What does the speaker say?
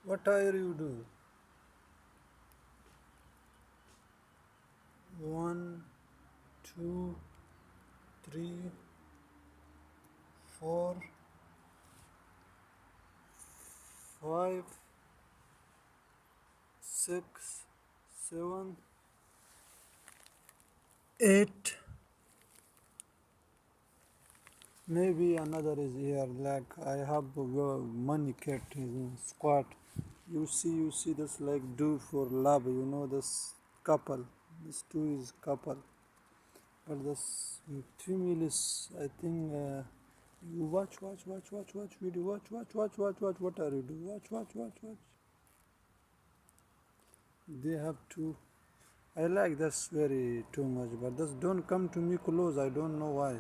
What are you do? One, two, three, four, five, six, seven, eight. Maybe another is here. Like I have money kept in squat. You see this like do for love. You know this couple. This two is couple. But this female is I think. You watch video. Watch. What are you doing? Watch. They have to. I like this very too much, but this don't come to me close. I don't know why.